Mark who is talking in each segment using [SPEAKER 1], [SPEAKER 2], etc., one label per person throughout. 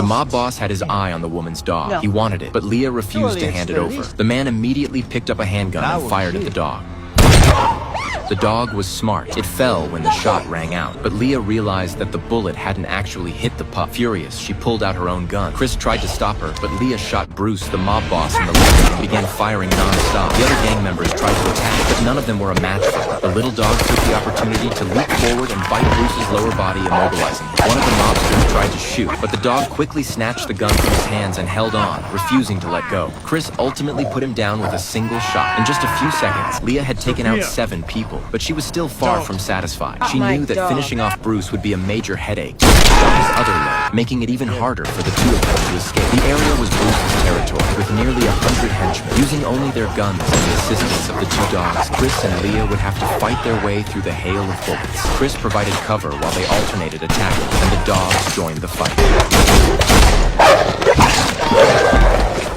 [SPEAKER 1] mob boss had his eye on the woman's dog.
[SPEAKER 2] No.
[SPEAKER 1] He wanted it, but Leah refused to hand it over. The man immediately picked up a handgun and fired at the dog. The dog was smart. It fell when the shot rang out, but Leah realized that the bullet hadn't actually hit the pup. Furious, she pulled out her own gun. Chris tried to stop her, but Leah shot Bruce, the mob boss, in the leg and began firing non-stop. The other gang members tried to attack, but none of them were a match for her. The little dog took the opportunity to leap forward and bite Bruce's lower body, immobilizing him. One of the mobsters tried to shoot, but the dog quickly snatched the gun from his hands and held on, refusing to let go. Chris ultimately put him down with a single shot. In just a few seconds, Leah had taken out 7 people, but she was still far from satisfied. She knew that finishing off Bruce would be a major headache. She shot his other leg, making it even harder for the two of them to escape. The area was Bruce's territory, with nearly 100 henchmen. Using only their guns and the assistance of the 2 dogs, Chris and Leah would have to fight their way through the hail of bullets. Chris provided cover while they alternated attacking, and the dogs joined the fight.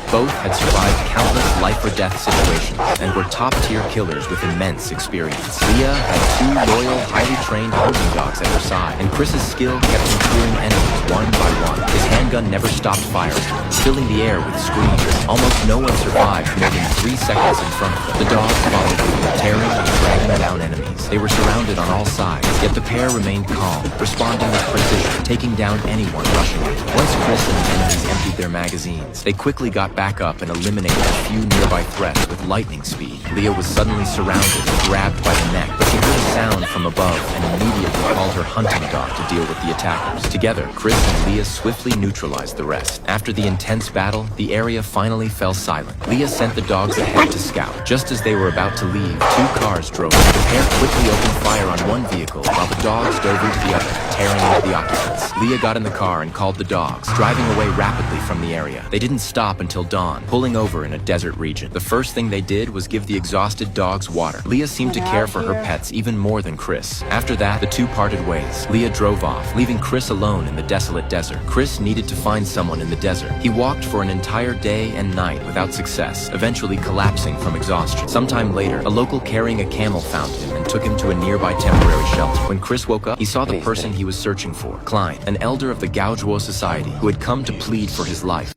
[SPEAKER 1] Both had survived countless life-or-death situations and were top-tier killers with immense experience. Leah had 2 loyal, highly trained hunting dogs at her side, and Chris's skill kept him clearing enemies one by one. His handgun never stopped firing, filling the air with screams. Almost no one survived more than 3 seconds in front of them. The dogs followed them, tearing and dragging down enemies. They were surrounded on all sides, yet the pair remained calm, responding with precision, taking down anyone rushing in. Once Chris and his enemies emptied their magazines, they quickly got back up and eliminated a few nearby threats with lightning speed. Leah was suddenly surrounded and grabbed by the neck, but she heard a sound from above and immediately called her hunting dog to deal with the attackers. Together, Chris and Leah swiftly neutralized the rest. After the intense battle, the area finally fell silent. Leah sent the dogs ahead to scout. Just as they were about to leave, 2 cars drove up. The pair quickly opened fire on one vehicle while the dogs dove into the other, tearing into the occupants. Leah got in the car and called the dogs, driving away rapidly from the area. They didn't stop until dawn, pulling over in a desert region. The first thing they did was give the exhausted dogs water. Leah seemed to care for her pets even more than Chris. After that, the 2 parted ways. Leah drove off, leaving Chris alone in the desolate desert. Chris needed to find someone in the desert. He walked for an entire day and night without success, eventually collapsing from exhaustion. Sometime later, a local carrying a camel found him and took him to a nearby temporary shelter. When Chris woke up, he saw the person he was searching for, Klein, an elder of the Gaujwo Society who had come to plead for his life.